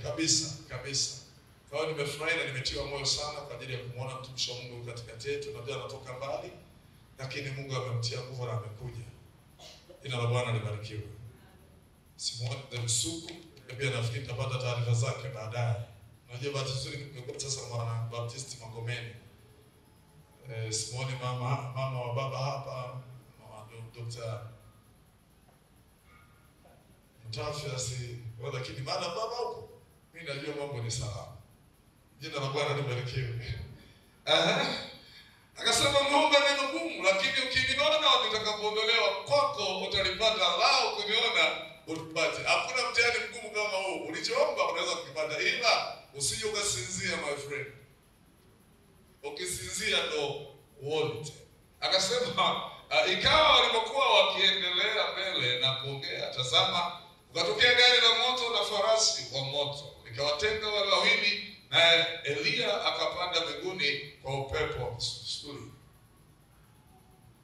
Kabisa. Kwa hiyo nimefurahi na nimetiwa moyo sana kwa ajili ya kumuona mtumishi wa Mungu katikati yetu. Najua anatoka mbali, lakini Mungu amemtia nguvu na amekuja. Jina la Bwana libarikiwe. Simuone Msuku, pia nafikiri tapata taarifa zake baadaye. Unajua bahati nzuri nimekuwa sasa mwana Baptisti Magomeni. Simuone mama wa baba hapa, Dr. Mtafasi, lakini maana baba huko, mimi najua mambo ni sawa. Jina la Bwana libarikiwe. Akasema muombe neno gumu, lakini ukiniona nitakapoondolewa kwako utalipata, lao kuniona utapata. Hakuna mtihani mgumu kama huu. Ulichoomba unaweza kukipata, ila usije ukasinzia my friend. Ukisinzia ndo wote. Akasema ikawa walipokuwa wakiendelea mbele na kuongea, tazama ukatokea gari la moto na farasi wa moto, likawatenga wale wawili, na Elia akapanda mbinguni kwa upepo wa kisulisuli.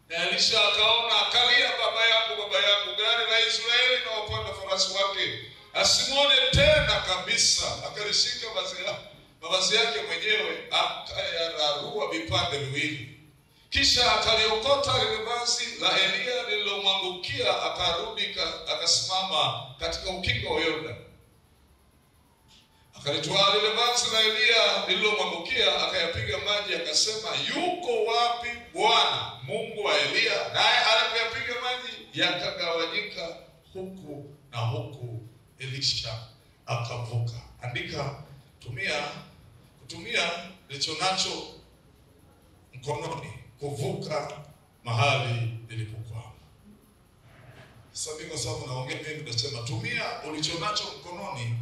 Na Elisha akaona, akalia, baba yangu, gari la Israeli na wapanda farasi wake, asimuone tena kabisa. Akalishika mavazi yake mwenyewe, akayararua vipande viwili. Kisha akaliokota lile vazi la Elia lililomwangukia, akarudi akasimama katika ukingo wa Yordani. Akalitwaa lile vazi la Elia lililomwangukia, akayapiga maji, akasema, yuko wapi Bwana Mungu wa Elia? Naye alipoyapiga maji yakagawanyika huku na huku, Elisha akavuka. Andika, kutumia licho nacho mkononi kuvuka mahali nilipokwama. Sasa kwa sababu naongea mimi nasema tumia ulicho nacho mkononi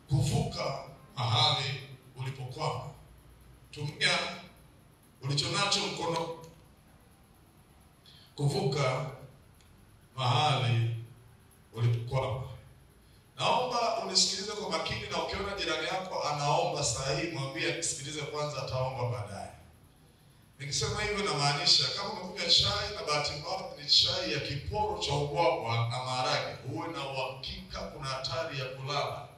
kuvuka mahali ulipokwama. Tumia ulicho nacho mkononi kuvuka mahali ulipokwama. Naomba unisikilize kwa makini, na ukiona jirani yako anaomba saa hii, mwambie nisikilize kwanza, ataomba baadaye. Nikisema hivyo namaanisha kama umekunywa chai na bahati mbaya ni chai ya kiporo cha ubwabwa na maharage, uwe na uhakika kuna hatari ya kulala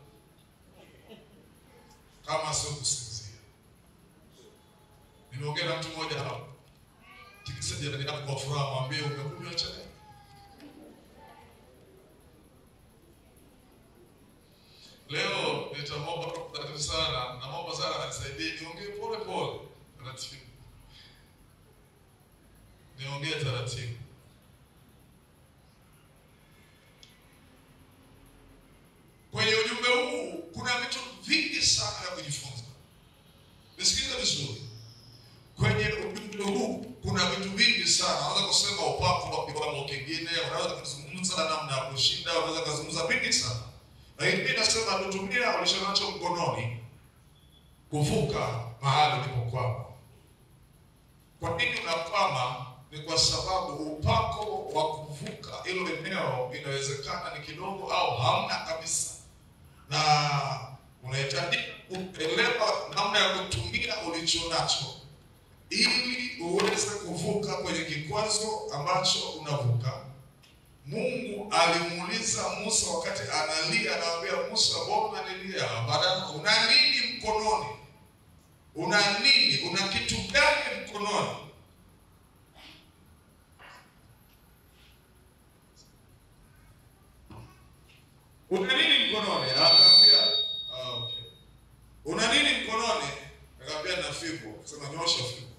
kama sio kusinzia. Nimeongea na mtu mmoja hapa, tikisa jirani yako kwa furaha, mwambie umekunywa chai. Leo nitamwomba sana, naomba sana anisaidie niongee pole pole, taratibu. Niongee taratibu. Kwenye ujumbe huu kuna vitu vingi sana vya kujifunza. Nisikilize vizuri. Kwenye ujumbe huu kuna vitu vingi sana. Unaweza kusema upako wa kiwango kingine, unaweza kuzungumza namna ya kushinda, unaweza kuzungumza vingi sana. Lakini mimi nasema tutumia ulichonacho mkononi kuvuka mahali ulipokwama. Kwa nini unakwama? Ni kwa sababu upako wa kuvuka hilo eneo inawezekana ni kidogo au hamna kabisa. Na unahitaji kuelewa namna ya kutumia ulichonacho ili uweze kuvuka kwenye kikwazo ambacho unavuka. Mungu alimuuliza Musa wakati analia, anamwambia Musa, mbona nilia? Baadaye, una nini mkononi? Una nini? Una kitu gani mkononi? Una nini mkononi? Akamwambia, okay. Una nini mkononi? Akamwambia na fimbo. Sema nyosha fimbo.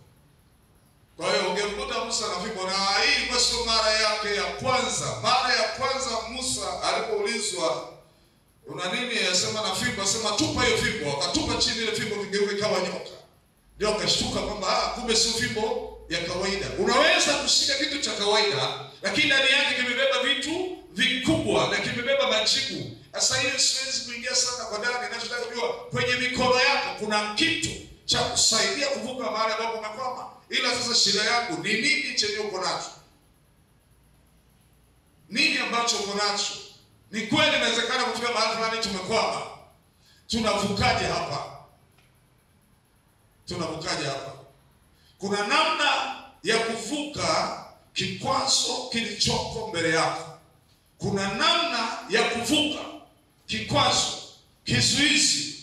Kwa hiyo ungemkuta Musa na fimbo, na hii kwa sio mara yake ya kwanza. Mara ya kwanza Musa alipoulizwa una nini, asema na fimbo, asema tupa hiyo fimbo. Akatupa chini ile fimbo, kigeuka ikawa nyoka. Ndio akashtuka kwamba kumbe sio fimbo ya kawaida. Unaweza kushika kitu cha kawaida, lakini ndani yake kimebeba vitu vikubwa na kimebeba majibu. Sasa hiyo siwezi kuingia sana kwa ndani, ninachotaka kujua kwenye mikono yako kuna kitu cha kusaidia kuvuka mahali ambapo umekwama. Ila sasa shida yangu ni nini chenye uko nacho? Nini ambacho uko nacho? Ni kweli inawezekana kufika mahali fulani tumekwama. Tunavukaje hapa? Tunavukaje hapa? Kuna namna ya kuvuka kikwazo kilichoko mbele yako. Kuna namna ya kuvuka kikwazo kizuizi,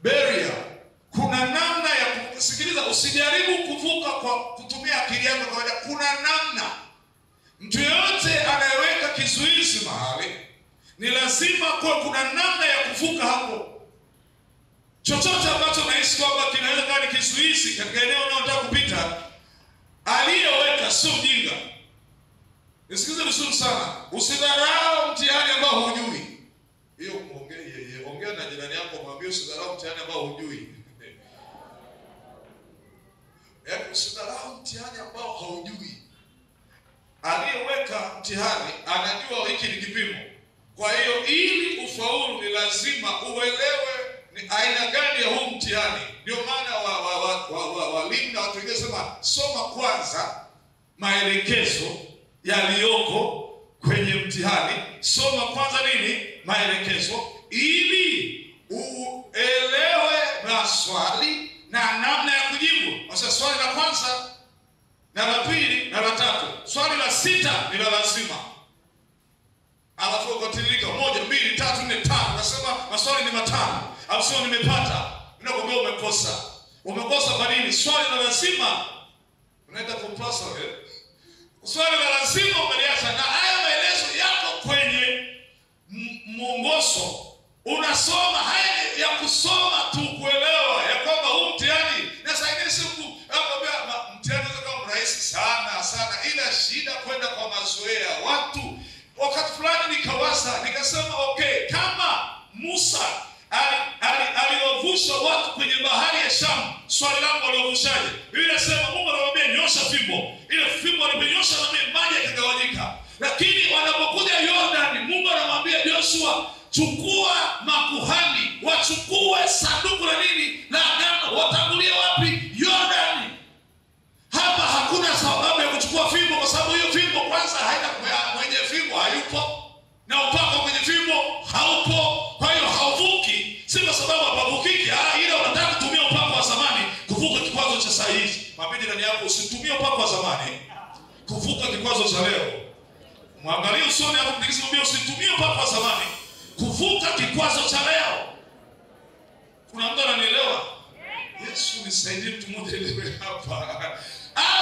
barrier. Kuna namna ya kusikiliza, usijaribu kuvuka kwa kutumia akili yako kawaida. Kuna namna. Mtu yote anayeweka kizuizi mahali, ni lazima kwa kuna namna ya kuvuka hapo. Chochote ambacho unahisi kwamba kinaweza kuwa ni kizuizi katika eneo unalotaka kupita, aliyeweka sio mjinga. Nisikilize vizuri sana. Usidharau mtihani ambao hujui. Hiyo ongea na jirani yako, mwambie usidharau mtihani ambao hujui. Usidharau mtihani ambao haujui. Aliyeweka mtihani anajua hiki ni kipimo. Kwa hiyo ili ufaulu ni lazima uelewe ni aina gani ya huu mtihani. Ndio maana walimu na watu wengine sema soma kwanza maelekezo yaliyoko kwenye mtihani. Soma kwanza nini? Maelekezo, ili uelewe maswali na namna ya kujibu. Sasa swali la kwanza na la pili na la tatu, swali la sita ni la lazima. Alafu ukatirika 1 2 3 4 5, nasema maswali ni matano. Au sio nimepata? Ninakwambia umekosa. Umekosa kwa nini? Swali la lazima unaenda kumpasa wewe. Swali la lazima umeliacha, na haya maelezo yako kwenye mwongozo. Unasoma haya ya kusoma tu kuelewa ya kwamba huu mtihani na saingine siku hapo mtihani kama rahisi sana sana, ila shida kwenda kwa mazoea watu. Wakati fulani nikawaza nikasema okay, kama Musa aliwavusha watu kwenye bahari ya Shamu, swali langu aliwavushaje? Biblia inasema Mungu anamwambia nyosha fimbo. Ile fimbo alipenyosha na maji yakagawanyika. Lakini wanapokuja Yordani, Mungu anamwambia Joshua, chukua makuhani, wachukue sanduku la nini? La agano, watangulie wapi? Yordani. Hapa hakuna sababu ya kuchukua fimbo, kwa sababu hiyo fimbo kwanza haina mwenye fimbo hayupo, na upako kwenye fimbo haupo. Kwa hiyo hauvuki, si kwa sababu hapavukiki, ila unataka kutumia upako wa zamani kuvuka kikwazo cha saa hizi. Mapindi ndani yako, usitumie upako wa zamani kuvuka kikwazo cha leo. Mwangalie usoni hapo, nikisema usitumie upako wa zamani kuvuka kikwazo cha leo. Kuna mtu ananielewa? Yesu nisaidie, mtu mmoja elewe hapa.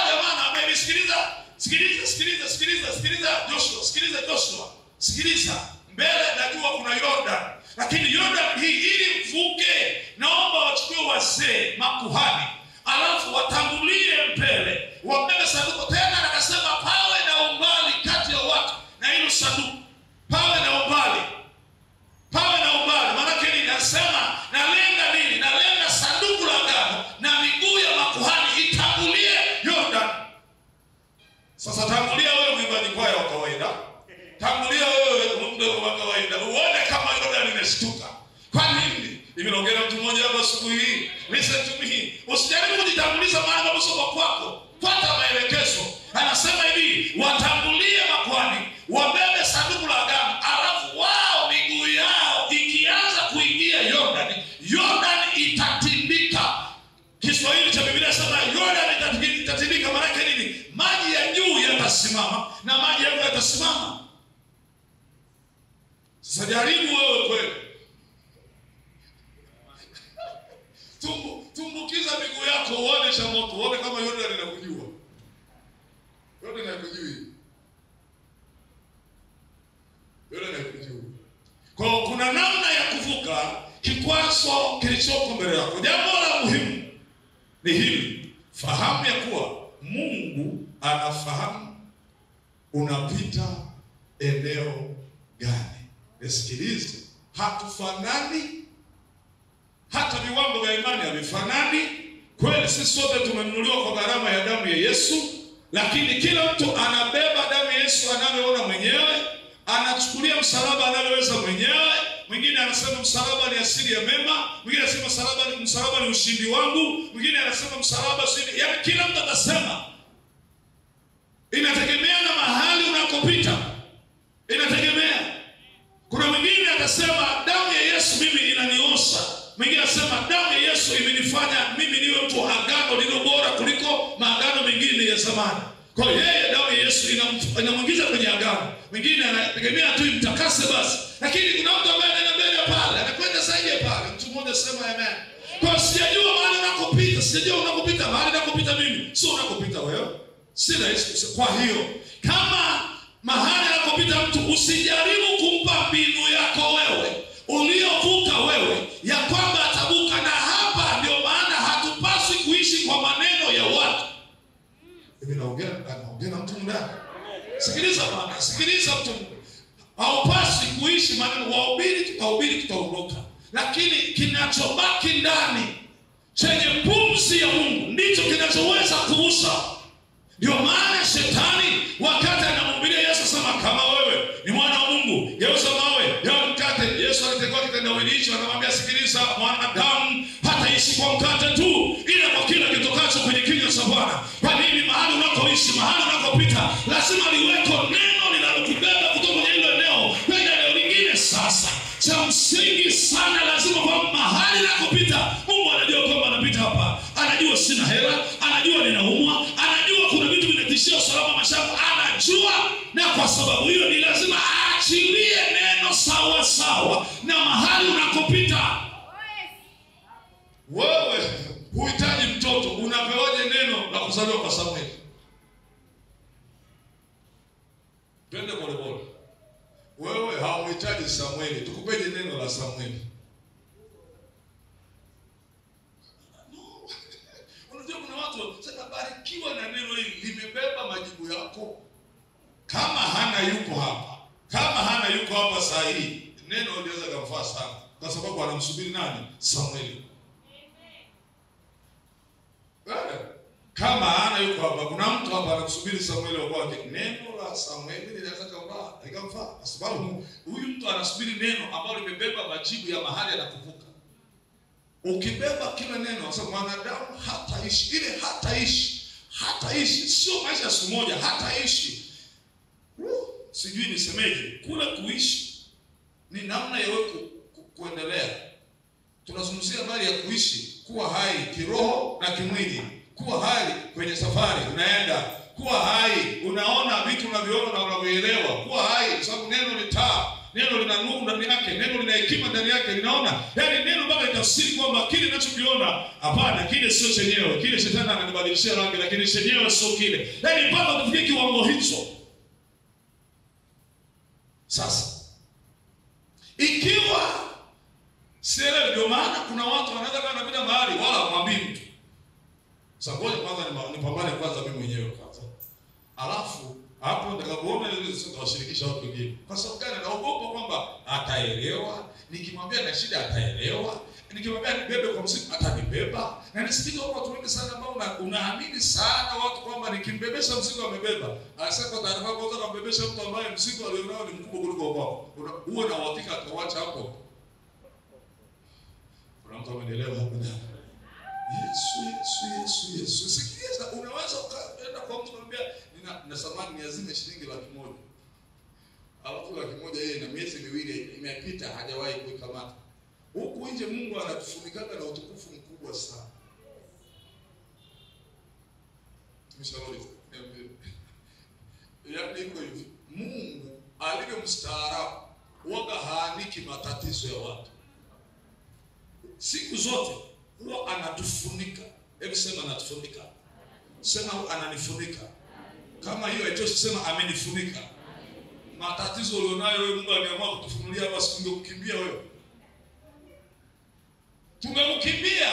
Jamani, amenisikiliza. Sikiliza Joshua, sikiliza. Mbele najua kuna Yordan, lakini Yordan hii ili mvuke, naomba wachukue wazee, makuhani, alafu watangulie mbele, wabebe sanduku. Tena nakasema pawe na umbali kati ya watu na hilo sanduku. Pawe na umbali. Maana kile ninasema nalenga nini? Nalenga sanduku la agano na miguu ya makuhani itangulie Yordan. Sasa tangulia wewe mwimbaji kwaya wa kawaida. Tangulia wewe mdogo wa kawaida. Uone kama Yordan imeshtuka. Kwa nini? Nimeongea mtu mmoja hapa asubuhi hii. Listen to me. Usijaribu kujitanguliza maana msomo kwako. Fuata maelekezo. Anasema hivi, watangulie makuhani, wabebe sanduku la agano, alafu wao miguu yao ikianza kuingia Yordan itatindika. Kiswahili cha Biblia inasema Yordan itatindika. Maana yake nini? Maji ya juu yatasimama na maji ya juu yatasimama. Sasa jaribu wewe kweli. Tumbukiza miguu yako uone cha moto, uone kama Yordan inakujua. Yordan inakujui. Kwa kuna namna ya kuvuka kikwazo kilichoko mbele yako. Jambo la muhimu ni hili. Fahamu ya kuwa Mungu anafahamu unapita eneo gani. Nisikilize, hatufanani. Hata viwango vya imani havifanani. Kweli sisi sote tumenunuliwa kwa gharama ya damu ya Yesu, lakini kila mtu anabeba damu ya Yesu anavyoona mwenyewe, anachukulia msalaba anavyoweza mwenyewe. Mwingine anasema msalaba ni asili ya mema, mwingine anasema msalaba ni ushindi wangu, mwingine anasema msalaba si, yaani kila mtu atasema. Inategemea na mahali unakopita. Inategemea. Kuna mwingine atasema damu ya Yesu mimi inaniosha. Mwingine anasema damu ya Yesu imenifanya mimi niwe mtu wa agano lililo bora kuliko maagano mengine ya zamani. Kwa hiyo yeye damu ya Yesu inamuingiza kwenye agano. Mwingine anategemea tu imtakase basi. Lakini kuna mtu ambaye anaenda mbele pale, anakwenda zaidi wote sema amen. Kwa sijajua mahali unakopita, sijajua unakopita mahali nakopita mimi, sio unakopita wewe. Si rahisi. Kwa hiyo kama mahali anakopita mtu, usijaribu kumpa mbinu yako wewe uliovuka wewe ya kwamba atavuka. Na hapa ndio maana hatupaswi kuishi kwa maneno ya watu. Mimi naongea na mtu ndani. Sikiliza bwana, sikiliza mtu. Haupaswi kuishi maneno wahubiri tutaondoka. Lakini kinachobaki ndani chenye pumzi ya Mungu ndicho kinachoweza kuusa. Ndio maana shetani wakati anamhubiria Yesu sema kama wewe ni mwana wa Mungu, geuza mawe yawe mkate. Yesu alitekeleza kitendawili hicho, anamwambia sikiliza, mwanadamu hataishi kwa mkate tu, ila kwa kila kitokacho kwenye kinywa cha Bwana. Kwa nini? Mahali unakoishi, mahali unakopita, lazima liweko neno linalokubeba kutoka kwenye hilo eneo kwenda eneo lingine. Sasa cha msingi sana, lazima kwa mahali unakopita, Mungu anajua kwamba anapita hapa, anajua sina hela, anajua ninaumwa, anajua kuna vitu vinatishia usalama mashavu, anajua. Na kwa sababu hiyo ni lazima aachilie neno sawa sawa na mahali unakopita. Wewe huhitaji mtoto, unapewaje neno la kuzaliwa kwa Samueli? Twende pole pole. Wewe hauhitaji Samueli, tukupeje neno la Samueli? No. Unajua kuna watu sasa barikiwa na neno hili, limebeba majibu yako. Kama Hana yuko hapa, saa hii, neno linaweza kumfaa sana, kwa sababu anamsubiri nani? Samueli. Kama Hana yuko hapa, kuna mtu hapa anakusubiri Samueli wake. Neno la Samueli linaweza kumfaa, kwa sababu huyu mtu anasubiri neno ambalo limebeba majibu ya mahali anakuvuka. Ukibeba kila neno, sasa mwanadamu hataishi, ile hataishi sio maisha ya siku moja, hataishi. Sijui nisemeje, kula kuishi ni namna ya wewe kuendelea. Tunazungumzia habari ya kuishi, kuwa hai kiroho na kimwili, kuwa hai kwenye safari unaenda, kuwa hai unaona vitu unavyoona na unavyoelewa, kuwa hai kwa sababu neno ni taa, neno lina nuru ndani yake, neno lina hekima ndani yake, linaona. Yaani neno mpaka litafsiri kwamba kile ninachokiona, hapana, kile sio chenyewe, kile shetani ananibadilishia rangi, lakini chenyewe sio kile. Yaani mpaka tufikie kiwango hicho. Sasa ikiwa sele, ndio maana kuna watu wanaweza kana bila mahali wala mwambii mtu. Sasa ngoja kwanza nipambane kwanza mimi mwenyewe kwanza. Alafu hapo nitakapoona ile sio tawashirikisha watu wengine. Kwa sababu gani? Naogopa kwamba ataelewa. Nikimwambia na shida ataelewa. Nikimwambia nibebe kwa mzigo atanibeba. Na nisikize watu wengi sana ambao unaamini sana watu kwamba nikimbebesha mzigo amebeba. Anasema kwa taarifa kwanza kumbebesha mtu ambaye mzigo alionao ni mkubwa kuliko wao. Huo na uhakika atauacha hapo. Kuna mtu amenielewa hapo ndani. Yesu. Sikiliza, unaweza ukaenda kwa mtu kumwambia nina samani niazime shilingi 100,000. Alafu 100,000 yeye na miezi 2 imepita hajawahi kuikamata. Huku nje Mungu anatufunikana na utukufu mkubwa sana. Tumeshauri. Yaani hivi, Mungu alivyo mstaarabu, huwa haaniki matatizo ya watu. Siku zote huwa anatufunika. Hebu sema anatufunika. Sema ananifunika. Kama hiyo haitoshi, sema amenifunika. Matatizo ulionayo wewe, Mungu ameamua kutufunulia hapa, singekukimbia wewe. Tumekukimbia.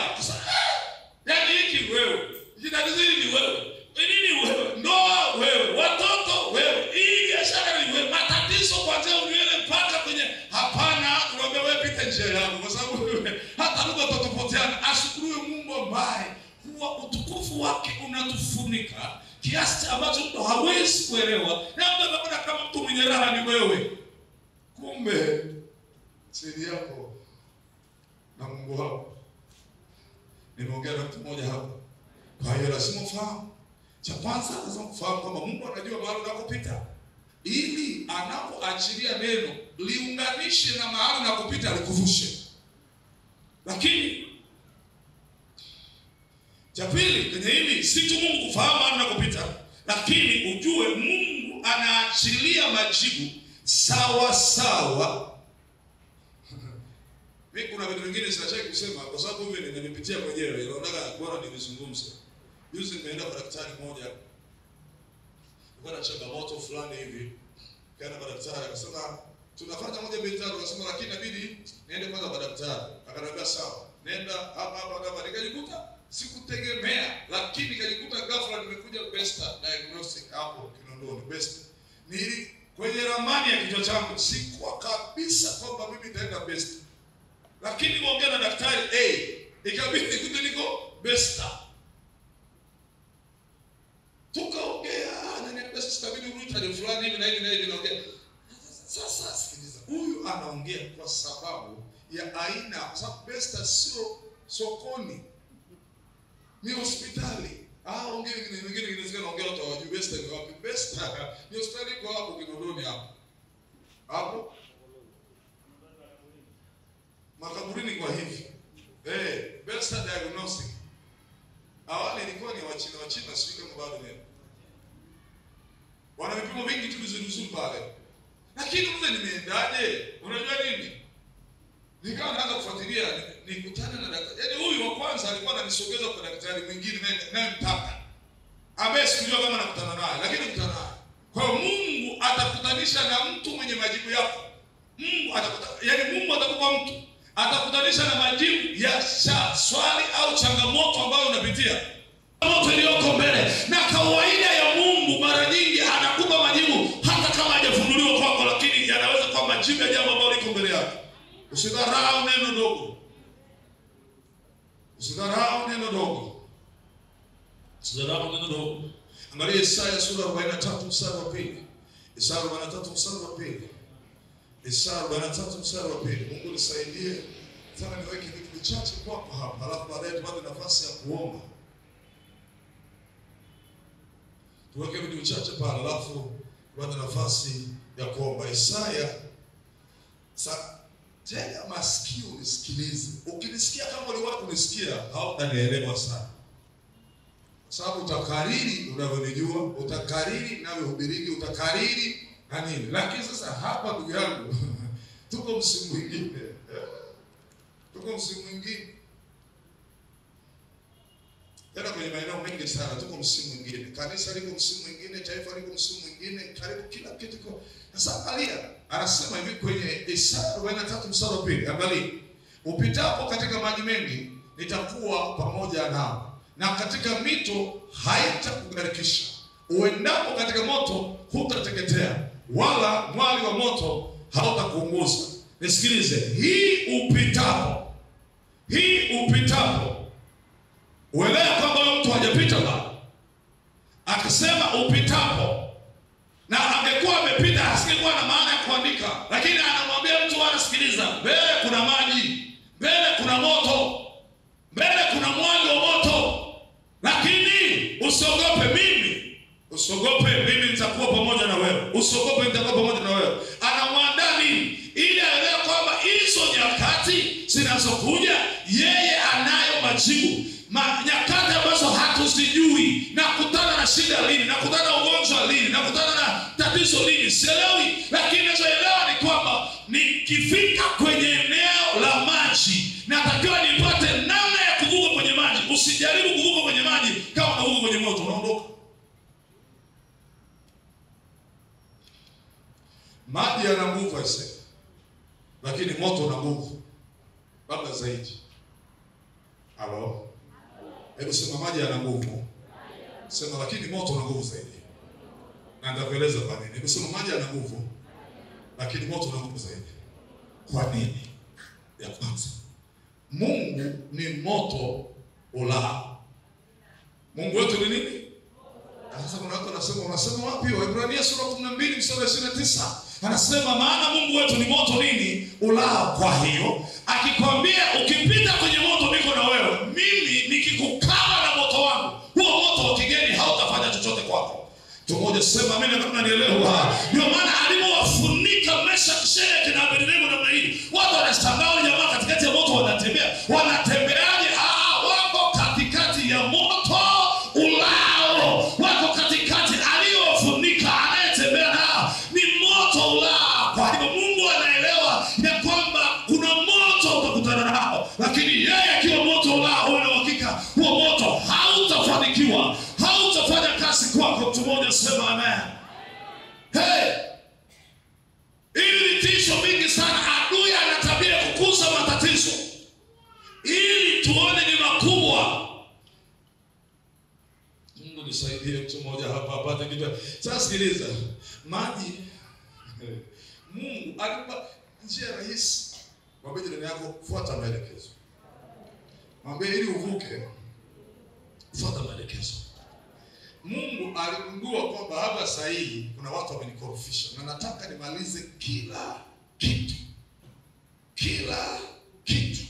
Yaani hiki wewe. Jina hili ni wewe. Nini wewe? Ndoa wewe, watoto wewe, hii biashara ni wewe. Matatizo kuanzia unywele mpaka kwenye hapana, tunaomba wewe pita njia yako, kwa sababu hata lugha tutapoteana. Ashukuriwe Mungu ambaye huwa utukufu wake unatufunika kiasi ambacho mtu hawezi kuelewa. Na mtu anaona kama mtu mwenye raha ni wewe. Kumbe siri yako na Mungu wako. Nimeongea na mtu mmoja hapa. Kwa hiyo lazima ufahamu. Cha kwanza lazima ufahamu kwamba Mungu anajua mahali unakopita. Ili anapoachilia neno liunganishe na mahali unakopita, alikuvushe. Lakini cha pili kwenye hili si tu Mungu kufahamu mahali unakopita, lakini ujue Mungu anaachilia majibu sawa sawa. Mimi kuna vitu vingine sitaki kusema kwa sababu hivi nimepitia mwenyewe. Naona bora nivizungumze. Juzi nimeenda kwa daktari mmoja. Nilikuwa na changamoto fulani hivi. Kaenda kwa daktari akasema tunafanya moja mbili tatu, akasema lakini inabidi niende kwanza kwa daktari. Akaniambia sawa. Nenda hapa nikajikuta sikutegemea, lakini nikajikuta ghafla nimekuja Besta Diagnostic hapo Kinondoni. Besta ni kwenye ramani ya kichwa changu sikuwa kabisa kwamba mimi nitaenda Besta, lakini niongea na daktari ikabidi nikute niko Besta. Tukaongea na niambia sasa kabidi urudi fulani hivi na hivi naongea. Sasa sikiliza, huyu anaongea kwa sababu ya aina, kwa sababu Besta sio sokoni, ni hospitali. Ongea wengine inawezekana ongea watu hawajui Besta ni wapi. Besta ni hospitali kwa hapo Kinondoni hapo makaburini kwa hivi. Besta Diagnostic. Awali ilikuwa ni Wachina sio kama bado ni. Wana vipimo vingi tu vizuri pale. Lakini mzee nimeendaje? Unajua nini? Nikawa naanza kufuatilia, nikutana na daktari. Yaani huyu wa kwanza alikuwa ananisogeza kwa daktari mwingine naye mtaka. Ambaye sikujua kama nakutana naye, lakini nikutana naye. Kwa hiyo Mungu atakutanisha na mtu mwenye majibu yako. Mungu atakupa mtu. Atakutanisha na majibu ya swali au changamoto ambayo unapitia. Changamoto iliyoko mbele. Na kawaida ya Mungu mara nyingi anakupa majibu hata kama hajafunuliwa kwako, lakini yanaweza kuwa majibu ya jambo ambalo liko mbele yako. Usidharau neno dogo. Usidharau neno dogo. Usidharau neno dogo. Angalia Isaya sura 43 mstari wa 2. Isaya 43 mstari wa 2. Isaya 43 mstari wa 2. Mungu nisaidie. Sana niweke vitu vichache kwako hapa, alafu baadaye tupate nafasi ya kuomba. Tuweke vitu vichache pale, alafu tupate nafasi ya kuomba. Isaya tega masikio nisikilize. Ukinisikia kama uliwahi kunisikia, hautanielewa sana. Sababu utakariri unavyonijua, utakariri ninavyohubiri, utakariri na nini. Lakini sasa hapa ndugu yangu, tuko msimu mwingine. Tuko msimu mwingine. Tena kwenye maeneo mengi sana tuko msimu mwingine. Kanisa liko msimu mwingine, taifa liko msimu mwingine, karibu kila kitu kiko. Sasa angalia, anasema hivi kwenye Isaya 43 mstari wa 2. Angalia, upitapo katika maji mengi nitakuwa pamoja nao, na katika mito haitakugarikisha. Uendapo katika moto hutateketea, wala mwali wa moto hautakuunguza. Nisikilize, hii upitapo. Uelewa kwamba mtu hajapita bado. Akasema upitapo. Na angekuwa amepita asingekuwa na maana ya kuandika. Lakini anamwambia mtu anasikiliza, mbele kuna maji, mbele kuna moto, mbele kuna mwali wa moto. Lakini usiogope mimi nitakuwa pamoja na wewe. Usiogope nitakuwa pamoja na wewe. Anamwandaa nini? Ili aelewe kwamba hizo nyakati zinazokuja yeye anayo majibu. Nyakati ambazo hatuzijui, nakutana na shida lini, nakutana na ugonjwa lini, nakutana na tatizo lini, sielewi. Lakini nachoelewa ni kwamba nikifika kwenye eneo la maji, natakiwa nipate namna ya kuvuka kwenye maji. Usijaribu kuvuka kwenye maji kama unavuka kwenye moto, unaondoka. Maji yana nguvu ase, lakini moto una nguvu labda zaidi. Halo? Hebu sema maji yana nguvu. Sema lakini moto una nguvu zaidi. Na nitakueleza kwa nini. Hebu sema maji yana nguvu, lakini moto una nguvu zaidi. Kwa nini? Ya kwanza, Mungu ni moto ulao. Mungu wetu ni nini? Sasa kuna watu wanasema wapi? Waebrania sura 12 mstari wa 29. Anasema maana Mungu wetu ni moto nini? Ulao. Kwa hiyo akikwambia ukipita kwenye moto niko na wewe, mimi nikikukaba na moto wangu, huo moto wa kigeni hautafanya chochote kwako. Tumoja sema amina kama unanielewa. Ndio maana alipowafunika Meshaki, Shadraka na Abednego namna hii, watu wanashangaa jamaa katikati ya moto wanatembea. Wanatembeaje? Wako katikati ya moto ulao. Wako katikati, aliyowafunika anayetembea nao ni moto ulao. Kwa hiyo Mungu anaelewa ya kwamba kuna moto utakutana lakini yeye akiwa moto ulao, uwe na uhakika huo moto hautafanikiwa, hautafanya kazi kwako. Mtu mmoja sema amen. Ili vitisho vingi sana, adui ana tabia kukuza matatizo ili tuone ni makubwa. Mungu nisaidie mtu mmoja hapa apate kitu. Sasa sikiliza, maji Mungu alipa njia rahisi. Mwambie jirani yako, fuata maelekezo. Mwambie ili uvuke, fuata maelekezo. Mungu aligundua kwamba hapa sahihi kuna watu wamenikorofisha na nataka nimalize kila kitu. Kila kitu.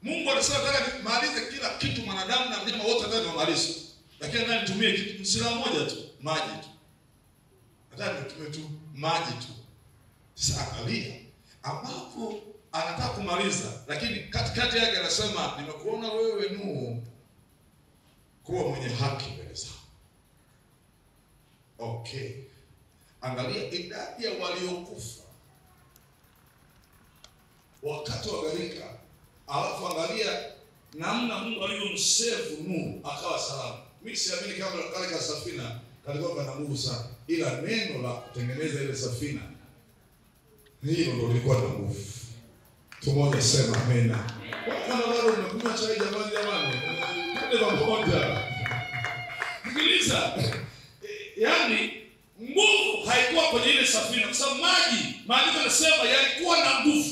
Mungu alisema nataka nimalize kila kitu, mwanadamu na mnyama wote nataka nimalize. Lakini nataka nitumie kitu silaha moja tu, maji tu. Nataka nitumie tu maji tu. Sasa angalia ambapo anataka kumaliza, lakini katikati yake anasema nimekuona wewe Nuhu kuwa mwenye haki mbele zako. Okay. Angalia idadi ya waliokufa wakati wa gharika. Alafu angalia namna Mungu alivyomsave Nuhu akawa salama. Mimi siamini kama kale ka safina kalikuwa kana nguvu sana, ila neno la kutengeneza ile safina hilo ndio lilikuwa na nguvu. Tumoja sema amen. Kama bado unakunywa chai jamani. Ndio pamoja. Sikiliza. Yaani nguvu haikuwa kwenye ile safina, kwa sababu maji yanasema yalikuwa na nguvu.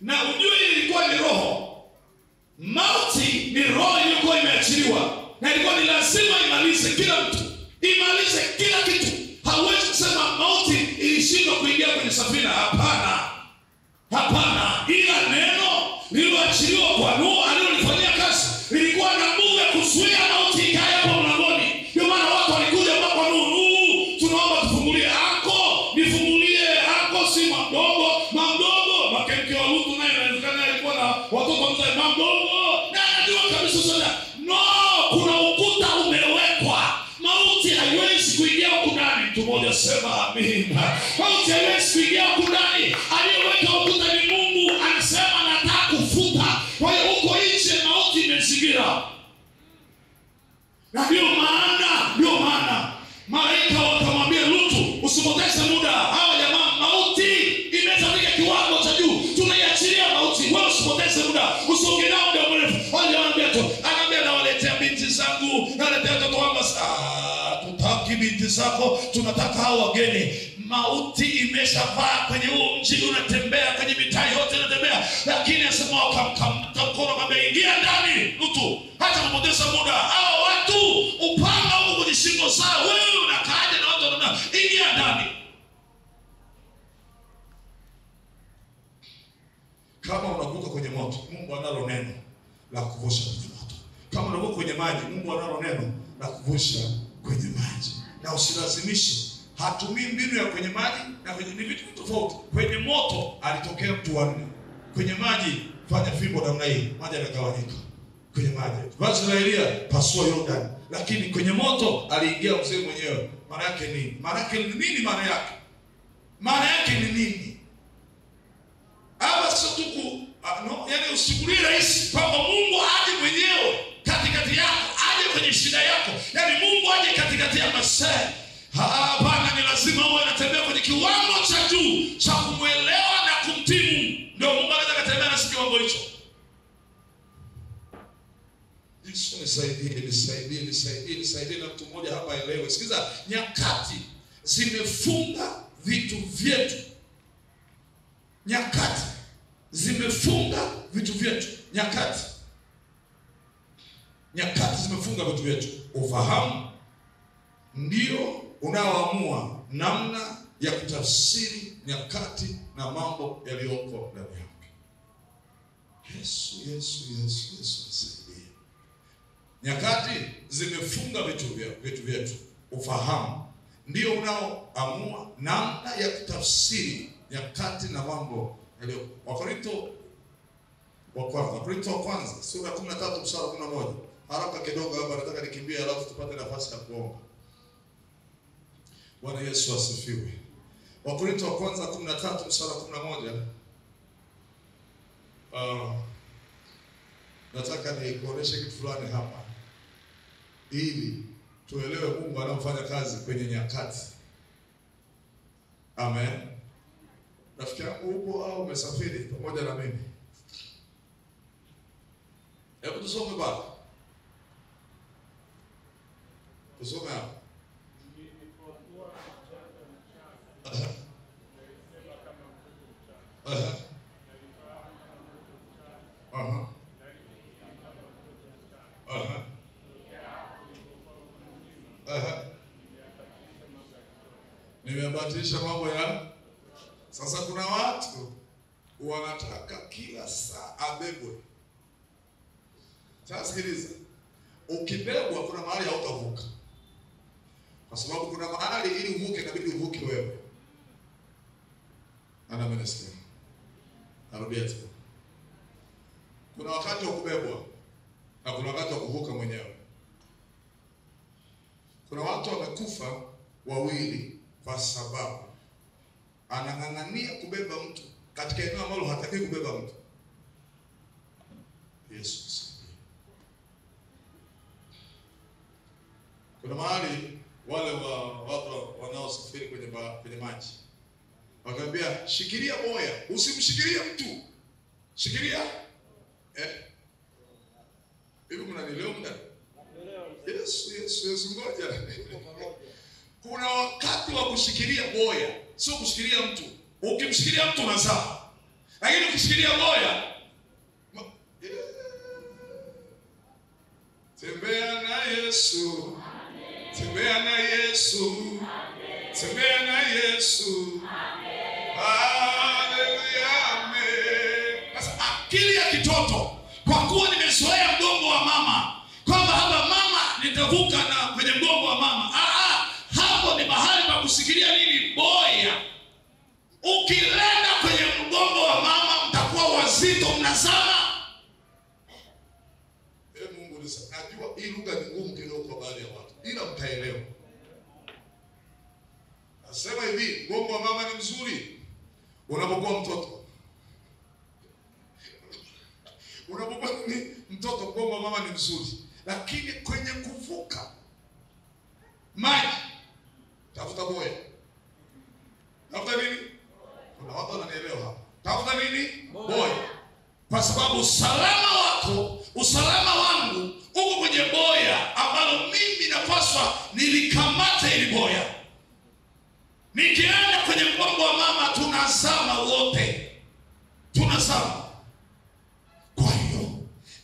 Na ujue ilikuwa ni roho. Mauti ni roho iliyokuwa imeachiliwa. Na ilikuwa ni lazima imalize kila mtu. Imalize kila kitu. Hauwezi kusema mauti ilishindwa kuingia kwenye safina. Hapana. Hapana. Ila neno lililoachiliwa kwa Nuhu alilofanyia kazi lilikuwa na nguvu ya kuzuia mauti ikae hapo mlangoni. Ndio maana watu walikuja kwa Nuhu, tunaomba tufungulie ako, nifungulie ako, si mamdogo. Makemke wa Lutu naye inawezekana alikuwa na watoto wa mzee mamdogo. Na anajua kabisa sasa, no, kuna ukuta umewekwa. Mauti haiwezi kuingia huko ndani. Mtu mmoja sema amina. Mauti haiwezi kuingia huko ndani. Aliyeweka ukuta ni Mungu, anasema nataka kufuta. Kwa hiyo huko nje mauti imezingira. Na ndio maana malaika wakamwambia Lutu, usipoteze muda. Hawa jamaa mauti imefika kiwango cha juu. Tunaiachilia mauti. Wewe usipoteze muda. Usonge nao muda mrefu. Wale anambia nawaletea binti zangu, nawaletea watoto wangu. Tutaki binti zako, tunataka hao wageni. Mauti imeshavaa kwenye huo mji, unatembea kwenye mitaa yote unatembea. Lakini asema wakamkamata mkono kwamba ingia ndani Lutu. Hata kupoteza muda. Hao watu upanga huko kwenye shingo zao. Wewe unakaaje na watu wanaona ingia ndani. Kama unavuka kwenye moto, Mungu analo neno la kuvusha kwenye moto. Kama unavuka kwenye maji, Mungu analo neno la kuvusha kwenye maji. Na usilazimishe. Hatumii mbinu ya kwenye maji na kwenye ni vitu tofauti. Kwenye moto alitokea mtu wanne. Kwenye maji fanya fimbo namna hii, maji yanagawanyika. Kwenye maji vazi la Elia pasua Yordani. Lakini kwenye moto aliingia mzee mwenyewe. Maana yake nini? Maana yake ni nini? Maana yake ni nini? Hapa sio tuku yani usichukulie rahisi kwamba Mungu aje mwenyewe katikati yako, aje kwenye shida yako. Yani Mungu aje katikati ya masaa. Hapana, ni lazima uwe unatembea kwenye kiwango cha juu cha kumuelewa na kumtii. Ndio Mungu anaweza kutembea na sisi kiwango hicho. Yesu nisaidie na mtu mmoja hapa elewe. Sikiza, nyakati zimefunga vitu vyetu. Nyakati zimefunga vitu vyetu. Nyakati zimefunga vitu vyetu. Ufahamu ndio unaoamua namna ya kutafsiri nyakati na mambo yaliyoko ndani yake. Yesu nisaidie. Nyakati zimefunga vitu vyetu. Ufahamu ndio unaoamua namna ya kutafsiri nyakati na mambo yaliyoko. Wakorintho wa kwanza sura 13 mstari 11. Haraka kidogo hapa nataka nikimbie alafu tupate nafasi ya kuomba. Bwana Yesu asifiwe. Wakorintho wa kwanza 13 mstari 11. nataka nikuoneshe kitu fulani hapa ili tuelewe Mungu anafanya kazi kwenye nyakati. Amen. Rafiki yangu upo au umesafiri pamoja na mimi? Hebu tusome baba. Tusome hapa. Nimebatilisha mambo ya sasa. Kuna watu wanataka kila saa abebwe. Sasa sikiliza, ukibebwa kuna mahali hautavuka, kwa sababu kuna mahali ili uvuke inabidi uvuke wewe. Ana menesikia. Narudia tena. Kuna wakati wa kubebwa na kuna wakati wa kuvuka mwenyewe. Kuna watu wamekufa wawili kwa sababu anang'ang'ania kubeba mtu katika eneo ambalo hataki kubeba mtu. Yesu asifiwe. Kuna mahali wale watu wanaosafiri kwenye maji wakaambia, shikilia boya, usimshikilie mtu. Shikilia. Hivi mnanielewa mna? Yesu ngoja. Kuna wakati wa kushikilia boya, sio kushikilia mtu. Ukimshikilia mtu unazama. Lakini ukishikilia boya, tembea na Yesu. Amen. Tembea na Yesu. Amen. Tembea na Yesu. Amen. Haleluya. Amen. Sasa akili ya kitoto, kwa kuwa nimezoea mgongo wa mama, kwamba hapa mama nitavuka na kwenye mgongo wa mama. Hapo ni mahali pa kushikilia nini? Boya. Ukilenda kwenye mgongo wa mama mtakuwa wazito, mnazama. Mungu najua hii lugha ni ngumu kidogo kwa baadhi ya watu, ila mtaelewa. Nasema hivi, mgongo wa mama ni mzuri unapokuwa mtoto. Unapokuwa mtoto, mgongo wa mama ni mzuri, lakini kwenye kuvuka maji tafuta boya. Tafuta nini? Kuna watu wananielewa hapa. Tafuta nini? Boya. Kwa sababu usalama wako, usalama wangu uko kwenye boya ambalo mimi napaswa nilikamate ili boya. Nikienda kwenye mgongo wa mama tunazama wote. Tunazama. Kwa hiyo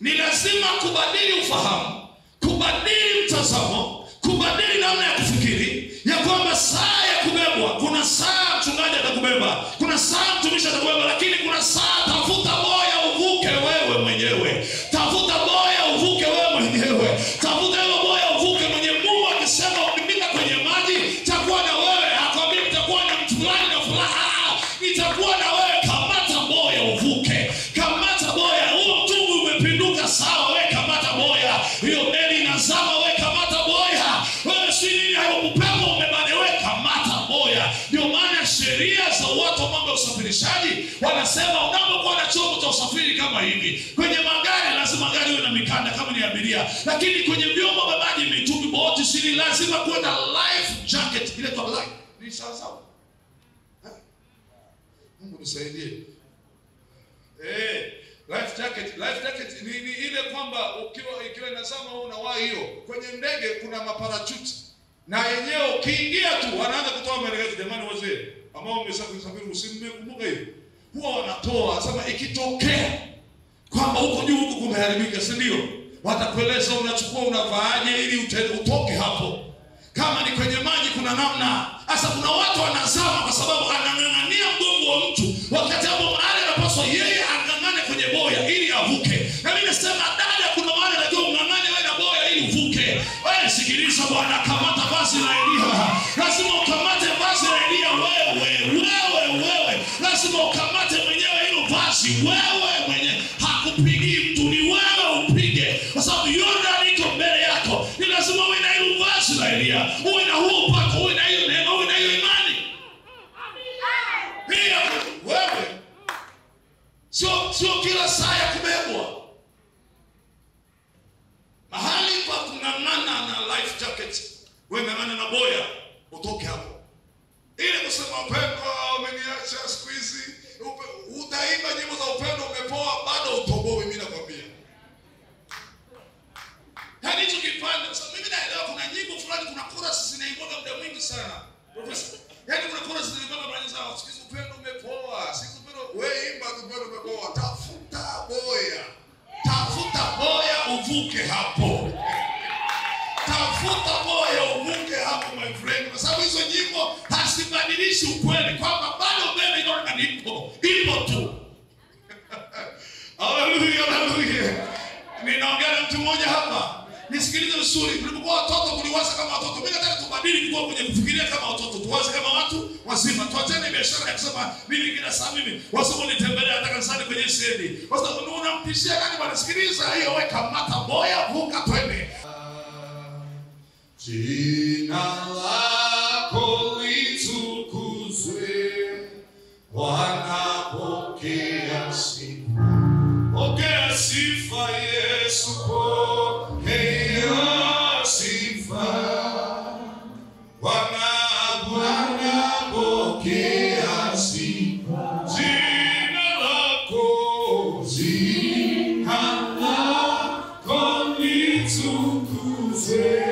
ni lazima kubadili ufahamu, kubadili mtazamo, kubadili namna ya kufikiri, ya kwamba saa ya kubebwa, kuna saa mchungaji atakubeba, kuna saa mtumishi atakubeba, lakini kuna saa tafuta boya uvuke wewe mwenyewe. Tafuta boya uvuke wewe mwenyewe. Tafuta hiyo boya uvuke mwenyewe. Mungu akisema ukipita kwenye maji takuwa na wewe, hakwambii nitakuwa na mtu fulani na fulani. Nitakuwa na wewe. Kamata boya uvuke. Kamata boya. Huo mtungu umepinduka, sawa, wewe kamata boya. Hiyo meli inazama, wewe kamata boya. Wewe si nini hayo upepo umebadilika, kamata boya. Ndio maana sheria za watu wa mambo ya usafirishaji wanasema unapokuwa na chombo cha usafiri kama hivi, kwenye magari lazima gari iwe na mikanda kama ni abiria, lakini kwenye vyombo vya maji, mitumbwi, boti, siri, lazima kuwe na life jacket. Ile tu life ni sawa. Mungu nisaidie. Life jacket ni ile kwamba ikiwa inazama unawahi hiyo. Kwenye ndege kuna maparachuti, na yenyewe ukiingia tu wanaanza kutoa maelekezo. Jamani wazee ambao umesafiri usimkumbuka hiyo, huwa wanatoa sema ikitokea kwamba huko juu huko kumeharibika, si ndio? Watakueleza unachukua unavaaje ili utoke hapo. Kama ni kwenye maji kuna namna. Sasa kuna watu wanazama kwa sababu anang'ang'ania mgongo wa mtu, wakati hapo mahali anapaswa yeye ang'ang'ane kwenye boya ili avuke. Na mimi nasema dada, kuna mahali anajua ung'ang'ane wewe na boya ili uvuke. Wewe sikiliza bwana, kamata vazi la Elia. Lazima ukamate vazi la Elia wewe. Lazima ukamate mwenyewe hilo vazi wewe mwenyewe. Hakupigi mtu, ni wewe upige. Kwa sababu Yordani iko mbele yako. Ni lazima uwe na hilo vazi la Elia. Uwe na huo upako, uwe na hiyo neema, uwe na hiyo imani. Pia wewe Sio kila saa ya kubebwa. Mahali pa kung'ang'ana na life jacket, wewe ng'ang'ana na boya, utoke hapo. Ile kusema upendo umeniacha siku hizi, utaimba nyimbo za upendo umepoa, bado utoboe. Mimi nakwambia hadi hicho kipande. Sasa mimi naelewa kuna nyimbo fulani, kuna chorus zinaimba muda mwingi sana. Professor, yaani kuna chorus zinaimba mara zao, siku hizi upendo umepoa, siku upendo, wewe imba upendo umepoa, tafuta boya uvuke hapo. Tafuta boya uvuke hapo my friend, kwa sababu hizo nyimbo hazibadilishi ukweli kwamba bado mbele inaona ipo tu. Haleluya. Ninaongea na mtu mmoja hapa. Nisikilize vizuri. Tulipokuwa watoto tuliwaza kama watoto. Mimi nataka tubadili kwa kwenye kufikiria kama watoto. Tuwaze kama watu wazima. Tuachane biashara ya kusema mimi kila saa mimi wasema nitembelea hata kanisani kwenye stendi. Kwa sababu unampishia nani bwana? Sikiliza hiyo, weka mata boya, vuka twende. Jina lako litukuzwe, Bwana pokea sifa. Pokea sifa Yesu, pokea sifa. Bwana pokea sifa. Jina lako litukuzwe.